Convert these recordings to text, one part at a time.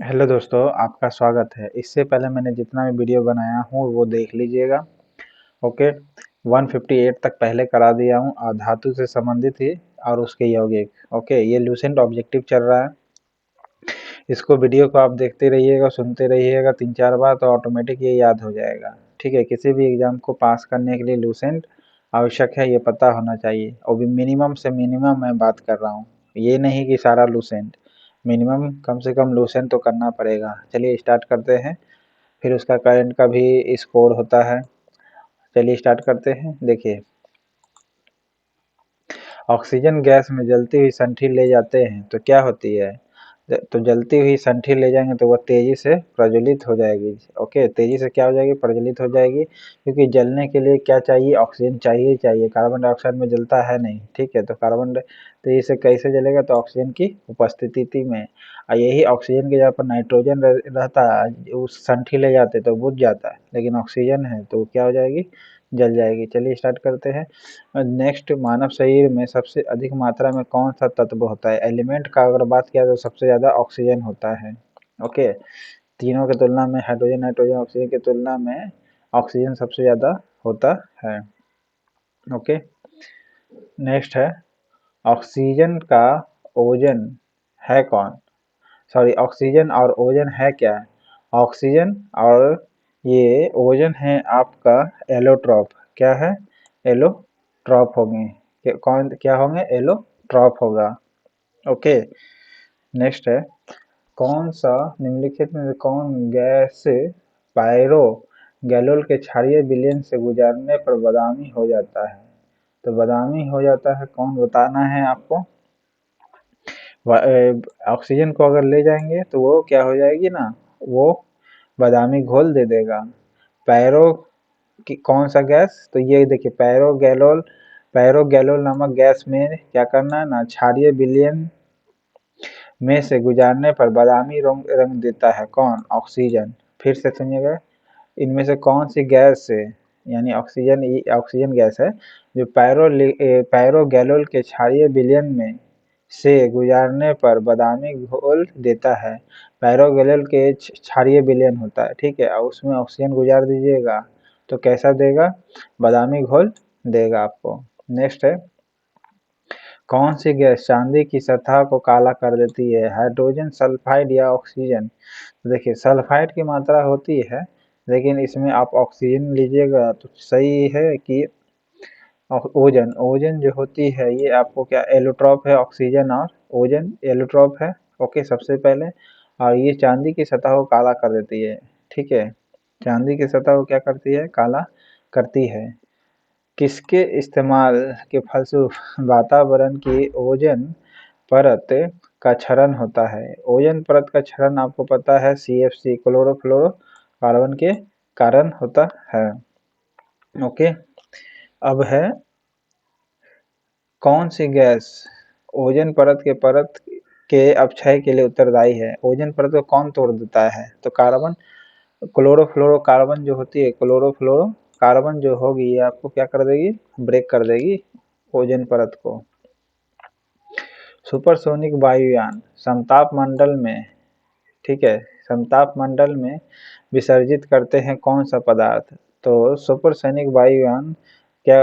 Hello दोस्तों, आपका स्वागत है। इससे पहले मैंने जितना भी वीडियो बनाया हूँ वो देख लीजिएगा। ओके, 158 तक पहले करा दिया हूँ और धातु से संबंधित ही और उसके यौगिक। ओके, ये लूसेंट ऑब्जेक्टिव चल रहा है। इसको वीडियो को आप देखते रहिएगा, सुनते रहिएगा 3-4 बार तो ऑटोमेटिक ये याद हो जाएगा। ठीक है, किसी भी एग्जाम को पास करने के लिए लूसेंट आवश्यक है, ये पता होना चाहिए। और भी मिनिमम से मिनिमम मैं बात कर रहा हूँ, ये नहीं कि सारा लूसेंट। मिनिमम कम से कम लूसेंट तो करना पड़ेगा। चलिए स्टार्ट करते हैं। फिर उसका करंट का भी स्कोर होता है। चलिए स्टार्ट करते हैं। देखिए, ऑक्सीजन गैस में जलती हुई संठी ले जाते हैं तो क्या होती है? तो जलती हुई संठी ले जाएंगे तो वह तेजी से प्रज्वलित हो जाएगी। ओके, तेजी से क्या हो जाएगी? प्रज्वलित हो जाएगी, क्योंकि जलने के लिए क्या चाहिए? ऑक्सीजन चाहिए ही चाहिए। कार्बन डाइऑक्साइड में जलता है नहीं। ठीक है, तो तेजी से कैसे जलेगा? तो ऑक्सीजन की उपस्थिति में। और यही ऑक्सीजन के जगह पर नाइट्रोजन रहता, उस संठी ले जाते तो बुझ जाता है, लेकिन ऑक्सीजन है तो क्या हो जाएगी? जल जाएगी। चलिए स्टार्ट करते हैं। नेक्स्ट, मानव शरीर में सबसे अधिक मात्रा में कौन सा तत्व होता है? एलिमेंट का अगर बात किया तो सबसे ज़्यादा ऑक्सीजन होता है। ओके, तीनों के तुलना में, हाइड्रोजन नाइट्रोजन ऑक्सीजन की तुलना में ऑक्सीजन सबसे ज़्यादा होता है। ओके, नेक्स्ट है, ऑक्सीजन का ओजन है कौन? सॉरी, ऑक्सीजन और ओजन है क्या? ऑक्सीजन और ये ओजन है आपका एलोट्रॉप। क्या है? एलोट्रॉप होंगे। कौन क्या होंगे? एलोट्रॉप होगा। ओके, नेक्स्ट है, कौन सा निम्नलिखित में से कौन गैस पायरो गैलोल के क्षारीय विलयन से गुजरने पर बादामी हो जाता है? तो बादामी हो जाता है कौन, बताना है आपको। ऑक्सीजन को अगर ले जाएंगे तो वो क्या हो जाएगी ना, वो बादामी घोल दे देगा। पैरो की कौन सा गैस? तो ये देखिए, पैरोगैलोल नामक गैस में क्या करना है ना, क्षारीय विलयन में से गुजारने पर बादामी रंग देता है कौन? ऑक्सीजन। फिर से सुनिएगा, इनमें से कौन सी गैस से, यानी ऑक्सीजन गैस है जो पैरोगैलोल के क्षारीय विलयन में से गुजारने पर बादामी घोल देता है। पैरोगैलोल के क्षारीय विलयन होता है, ठीक है, और उसमें ऑक्सीजन गुजार दीजिएगा तो कैसा देगा? बादामी घोल देगा आपको। नेक्स्ट है, कौन सी गैस चांदी की सतह को काला कर देती है? हाइड्रोजन सल्फाइड या ऑक्सीजन? देखिए, सल्फाइड की मात्रा होती है, लेकिन इसमें आप ऑक्सीजन लीजिएगा तो सही है कि ओजन ओजन जो होती है ये आपको क्या एलोट्रॉप है? ऑक्सीजन और ओजन एलोट्रॉप है। ओके, सबसे पहले। और ये चांदी की सतह को काला कर देती है। ठीक है, चांदी की सतह को क्या करती है? काला करती है। किसके इस्तेमाल के फलस्वरूप वातावरण की ओजन परत का क्षरण होता है? ओजोन परत का क्षरण आपको पता है CFC क्लोरोफ्लोरोकार्बन के कारण होता है। ओके, अब है, कौन सी गैस ओजोन परत के अपक्षय के लिए उत्तरदायी है? ओजोन परत को कौन तोड़ देता है? तो कार्बन, क्लोरोफ्लोरोकार्बन जो होती है, क्लोरोफ्लोरोकार्बन जो होगी ये आपको क्या कर देगी? ब्रेक कर देगी ओजोन परत को। सुपरसोनिक वायुयान समताप मंडल में, ठीक है, समताप मंडल में विसर्जित करते हैं कौन सा पदार्थ? तो सुपरसोनिक वायुयान क्या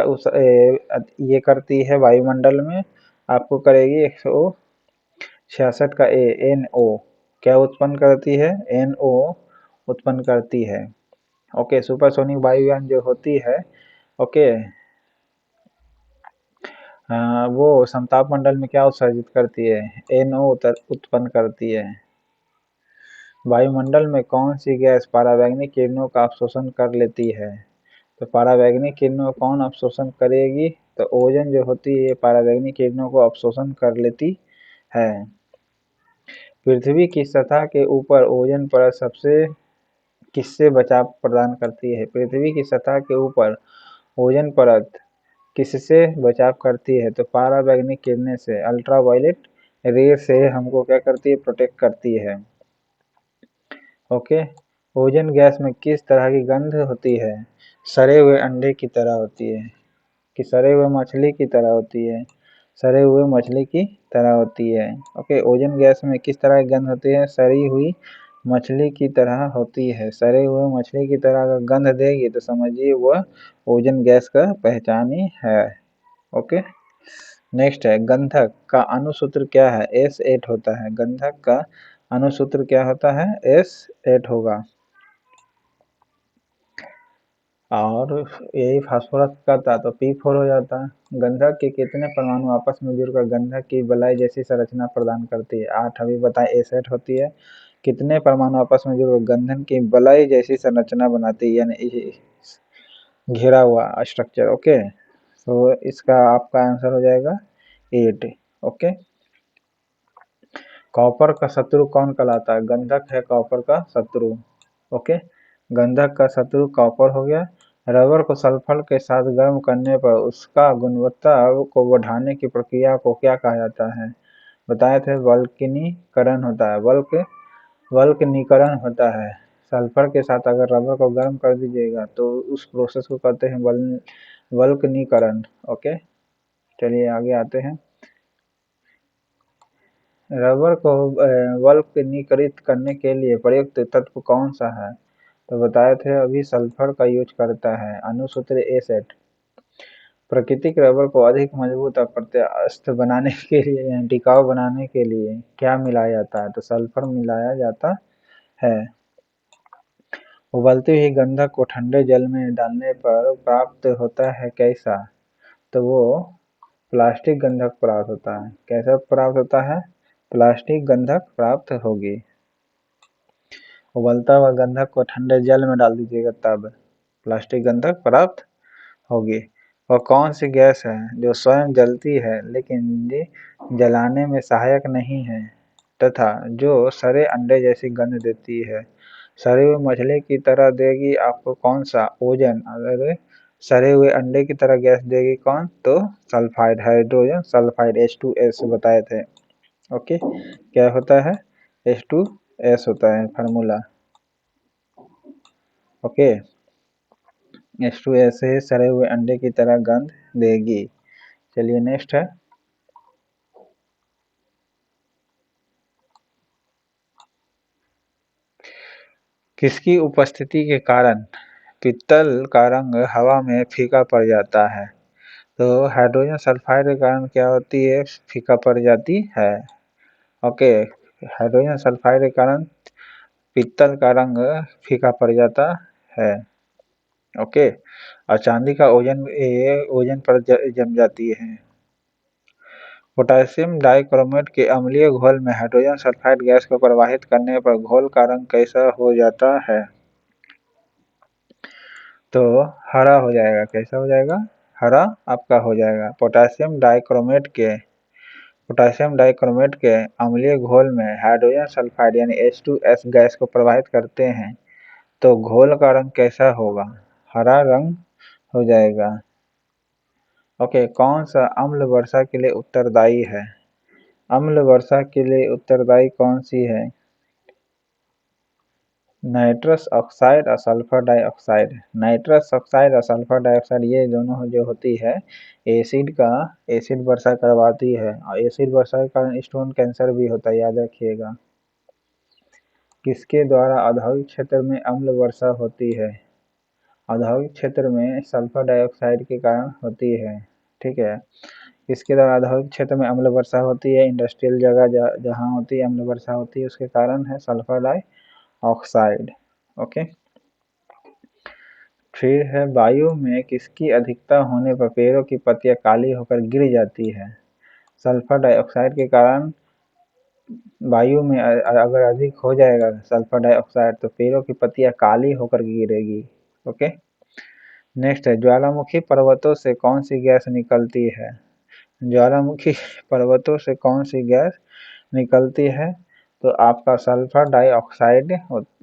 ये करती है वायुमंडल में, आपको करेगी 166 का NO क्या उत्पन्न करती है? NO उत्पन्न करती है। ओके, सुपरसोनिक वायुयान जो होती है, ओके, वो समताप मंडल में क्या उत्सर्जित करती है? NO उत्पन्न करती है। वायुमंडल में कौन सी गैस परावैंगनिक किरणों का अवशोषण कर लेती है? तो परावैंगनिक किरणों को कौन अवशोषण करेगी? तो ओजोन जो होती है परावैंगनिक किरणों को अवशोषण कर लेती है। पृथ्वी की सतह के ऊपर ओजोन परत सबसे किससे बचाव प्रदान करती है? पृथ्वी की सतह के ऊपर ओजोन परत किससे बचाव करती है? तो परावैंगनिक किरणें से, अल्ट्रावायलेट रे से हमको क्या करती है? प्रोटेक्ट करती है। ओके, ओजोन गैस में किस तरह की गंध होती है? सड़े हुए अंडे की तरह होती है कि सड़े हुए मछली की तरह होती है? सड़े हुए मछली की तरह होती है। ओके, ओजोन गैस में किस तरह की गंध होती है? सड़ी हुई मछली की तरह होती है, सड़े हुए मछली की तरह अगर गंध देगी तो समझिए वह ओजोन गैस का पहचान ही है। ओके, नेक्स्ट है गंधक का अणुसूत्र क्या है? S8 होता है। गंधक का अणुसूत्र क्या होता है? S8 होगा। और यही फास्फोरस का था तो P4 हो जाता है। गंधक के कितने परमाणु आपस में जुड़कर गंधक की बलाई जैसी संरचना प्रदान करती है? 8। अभी बताएं S8 होती है। कितने परमाणु आपस में जुड़कर गंधक की बलाई जैसी संरचना बनाती है, यानी घेरा हुआ स्ट्रक्चर। ओके, तो इसका आपका आंसर हो जाएगा 8। ओके, कॉपर का शत्रु कौन कहलाता है? गंधक है कॉपर का शत्रु। ओके, गंधक का शत्रु कॉपर हो गया। रबर को सल्फर के साथ गर्म करने पर उसका गुणवत्ता को बढ़ाने की प्रक्रिया को क्या कहा जाता है? बताए थे वल्कनीकरण होता है। वल्कनीकरण होता है। सल्फर के साथ अगर रबर को गर्म कर दीजिएगा तो उस प्रोसेस को कहते हैं वल्कनीकरण। ओके, चलिए आगे आते हैं। रबर को वल्कनीकृत करने के लिए प्रयुक्त तत्व कौन सा है? तो बताए थे अभी सल्फर का यूज करता है। अणुसूत्र A8। प्राकृतिक रबर को अधिक मजबूत और प्रत्यास्थ बनाने के लिए यानी टिकाऊ बनाने के लिए क्या मिलाया जाता है? तो सल्फर मिलाया जाता है। उबलती हुई गंधक को ठंडे जल में डालने पर प्राप्त होता है कैसा? तो वो प्लास्टिक गंधक प्राप्त होता है। कैसा प्राप्त होता है? प्लास्टिक गंधक प्राप्त होगी। उबलता हुआ गंधक को ठंडे जल में डाल दीजिएगा तब प्लास्टिक गंधक प्राप्त होगी। वह कौन सी गैस है जो स्वयं जलती है लेकिन जलाने में सहायक नहीं है तथा जो सड़े अंडे जैसी गंध देती है? सड़े हुए मछली की तरह देगी आपको कौन सा? ओजन। अगर सड़े हुए अंडे की तरह गैस देगी कौन? तो सल्फाइड, हाइड्रोजन सल्फाइड H2S बताए थे। ओके, क्या होता है? H2S होता है फार्मूला। ओके, H2S से सड़े हुए अंडे की तरह गंध देगी। चलिए नेक्स्ट है। किसकी उपस्थिति के कारण पीतल का रंग हवा में फीका पड़ जाता है? तो हाइड्रोजन सल्फाइड के कारण क्या होती है? फीका पड़ जाती है। ओके, हाइड्रोजन सल्फाइड के कारण पीतल का रंग फीका पड़ जाता है। ओके, और चांदी का ओजन पर जम जाती है। पोटेशियम डाइक्रोमेट के अम्लीय घोल में हाइड्रोजन सल्फाइड गैस को प्रवाहित करने पर घोल का रंग कैसा हो जाता है? तो हरा हो जाएगा। कैसा हो जाएगा? हरा आपका हो जाएगा। पोटेशियम डाइक्रोमेट के अम्लीय घोल में हाइड्रोजन सल्फाइड यानी H2S गैस को प्रवाहित करते हैं तो घोल का रंग कैसा होगा? हरा रंग हो जाएगा। ओके, कौन सा अम्ल वर्षा के लिए उत्तरदायी है? अम्ल वर्षा के लिए उत्तरदायी कौन सी है? नाइट्रस ऑक्साइड और सल्फर डाइऑक्साइड। नाइट्रस ऑक्साइड और सल्फर डाइऑक्साइड ये दोनों जो होती है एसिड वर्षा करवाती है और एसिड वर्षा के कारण स्टोन कैंसर भी होता है, याद रखिएगा। किसके द्वारा औद्योगिक क्षेत्र में अम्ल वर्षा होती है? औद्योगिक क्षेत्र में सल्फर डाइऑक्साइड के कारण होती है। ठीक है, किसके द्वारा औद्योगिक क्षेत्र में अम्ल वर्षा होती है? इंडस्ट्रियल जगह जहाँ होती है अम्ल वर्षा होती है उसके कारण है सल्फर डाइऑक्साइड। ओके, फिर है वायु में किसकी अधिकता होने पर पेड़ों की पत्तियां काली होकर गिर जाती है? सल्फर डाइऑक्साइड के कारण वायु में अगर अधिक हो जाएगा सल्फर डाइऑक्साइड तो पेड़ों की पत्तियां काली होकर गिरेगी। ओके, नेक्स्ट है ज्वालामुखी पर्वतों से कौन सी गैस निकलती है? ज्वालामुखी पर्वतों से कौन सी गैस निकलती है? तो आपका सल्फर डाइऑक्साइड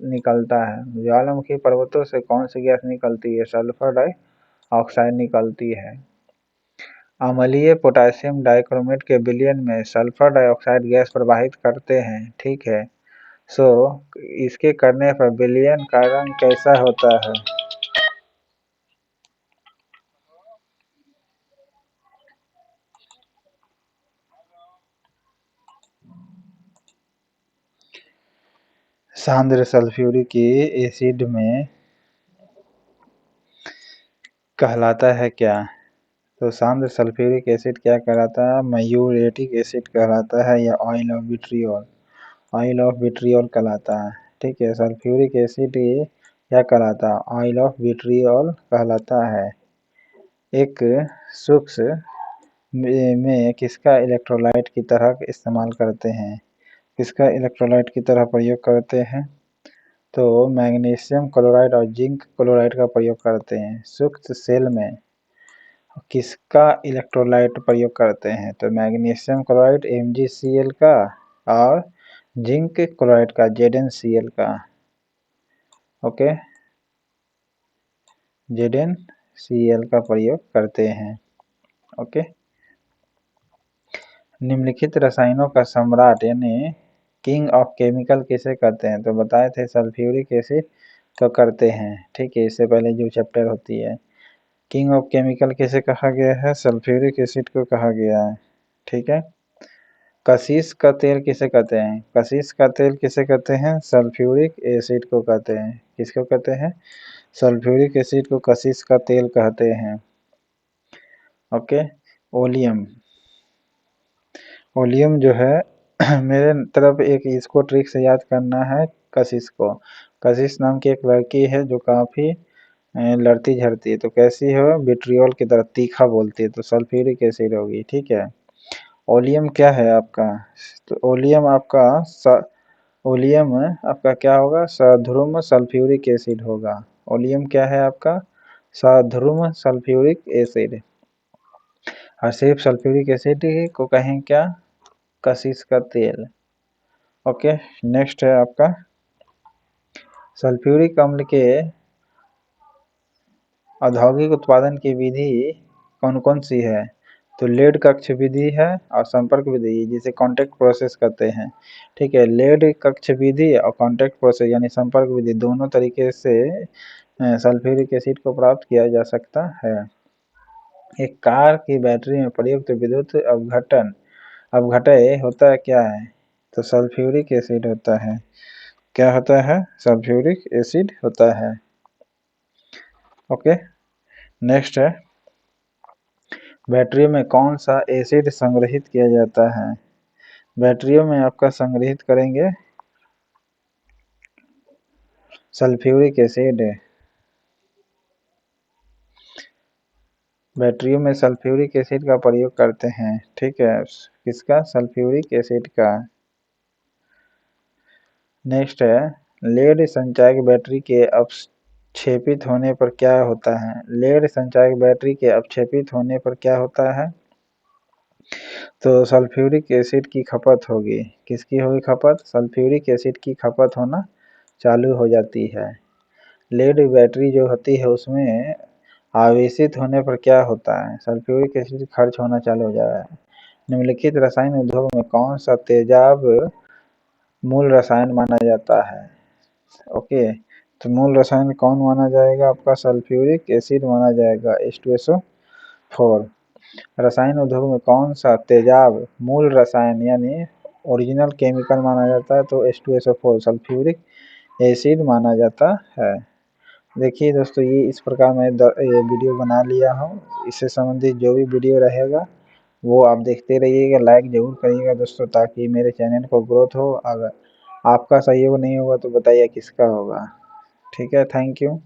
निकलता है। ज्वालामुखी पर्वतों से कौन सी गैस निकलती है? सल्फर डाइऑक्साइड निकलती है। अम्लीय पोटेशियम डाइक्रोमेट के विलयन में सल्फर डाइऑक्साइड गैस प्रवाहित करते हैं। ठीक है, सो इसके करने पर विलयन का रंग कैसा होता है? सांद्र सल्फ्यूरिक एसिड में कहलाता है क्या? तो सांद्र सल्फ्यूरिक एसिड क्या कहलाता है? म्यूरेटिक एसिड कहलाता है या oil of vitriol? Oil of vitriol कहलाता है। ठीक है, सल्फ्यूरिक एसिड ये क्या कहलाता है? ऑयल ऑफ विट्रियोल कहलाता है। एक सूक्ष्म में किसका इलेक्ट्रोलाइट की तरह इस्तेमाल करते हैं? किसका इलेक्ट्रोलाइट की तरह प्रयोग करते हैं? तो मैग्नीशियम क्लोराइड और जिंक क्लोराइड का प्रयोग करते हैं। सूक्ष्म सेल में किसका इलेक्ट्रोलाइट प्रयोग करते हैं? तो मैग्नीशियम क्लोराइड MgCl का और जिंक क्लोराइड का ZnCl का। ओके, ZnCl का प्रयोग करते हैं। ओके, निम्नलिखित रसायनों का सम्राट यानी किंग ऑफ केमिकल किसे कहते हैं? तो बताए थे सल्फ्यूरिक एसिड को करते हैं। ठीक है, इससे पहले जो चैप्टर होती है, किंग ऑफ केमिकल किसे कहा गया है? सल्फ्यूरिक एसिड को कहा गया है। ठीक है, कशिश का तेल किसे कहते हैं? कशिश का तेल किसे कहते हैं? सल्फ्यूरिक एसिड को कहते हैं। किसको कहते हैं? सल्फ्यूरिक एसिड को कशिश का तेल कहते हैं। Okay, oleum. ओलियम जो है मेरे तरफ एक इसको ट्रिक से याद करना है। कशिश को, कशिश नाम की एक लड़की है जो काफ़ी लड़ती झड़ती है, तो कैसी है? विट्रियोल की तरह तीखा बोलती है, तो सल्फ्यूरिक एसिड होगी। ठीक है, ओलियम क्या है आपका? तो ओलियम आपका क्या होगा? सध्रुव सल्फ्यूरिक एसिड होगा। ओलियम क्या है आपका? सध्रुव सल्फ्यूरिक एसिड। और सिर्फ सल्फ्यूरिक एसिड को कहें क्या? कशिश का तेल। ओके, नेक्स्ट है आपका सल्फ्यूरिक अम्ल के औद्योगिक उत्पादन की विधि कौन कौन सी है? तो लेड कक्ष विधि है और संपर्क विधि, जिसे कॉन्टैक्ट प्रोसेस कहते हैं। ठीक है, लेड कक्ष विधि और कॉन्टैक्ट प्रोसेस यानी संपर्क विधि, दोनों तरीके से सल्फ्यूरिक एसिड को प्राप्त किया जा सकता है। एक कार की बैटरी में प्रयुक्त विद्युत अपघटय होता क्या है? तो सल्फ्यूरिक एसिड होता है। क्या होता है? सल्फ्यूरिक एसिड होता है। ओके, नेक्स्ट है बैटरियों में कौन सा एसिड संग्रहित किया जाता है? बैटरियों में आपका संग्रहित करेंगे सल्फ्यूरिक एसिड। बैटरियों में सल्फ्यूरिक एसिड का प्रयोग करते हैं। ठीक है, किसका? सल्फ्यूरिक एसिड का। नेक्स्ट है लेड संचायक बैटरी के अपक्षेपित होने पर क्या होता है? लेड संचायक बैटरी के अपक्षेपित होने पर क्या होता है? तो सल्फ्यूरिक एसिड की खपत होगी। किसकी होगी खपत? सल्फ्यूरिक एसिड की खपत होना चालू हो जाती है। लेड बैटरी जो होती है उसमें आवेशित होने पर क्या होता है? सल्फ्यूरिक एसिड खर्च होना चालू हो जाता है। निम्नलिखित रसायन उद्योग में कौन सा तेजाब मूल रसायन माना जाता है? ओके, तो मूल रसायन कौन माना जाएगा आपका? सल्फ्यूरिक एसिड माना जाएगा, H2SO4। रसायन उद्योग में कौन सा तेजाब मूल रसायन यानी ओरिजिनल केमिकल माना जाता है? तो H2SO4 सल्फ्यूरिक एसिड माना जाता है। देखिए दोस्तों, ये इस प्रकार मैं ये वीडियो बना लिया हूँ। इससे संबंधित जो भी वीडियो रहेगा वो आप देखते रहिएगा, लाइक ज़रूर करिएगा दोस्तों, ताकि मेरे चैनल को ग्रोथ हो। अगर आपका सहयोग नहीं होगा तो बताइए किसका होगा। ठीक है, थैंक यू।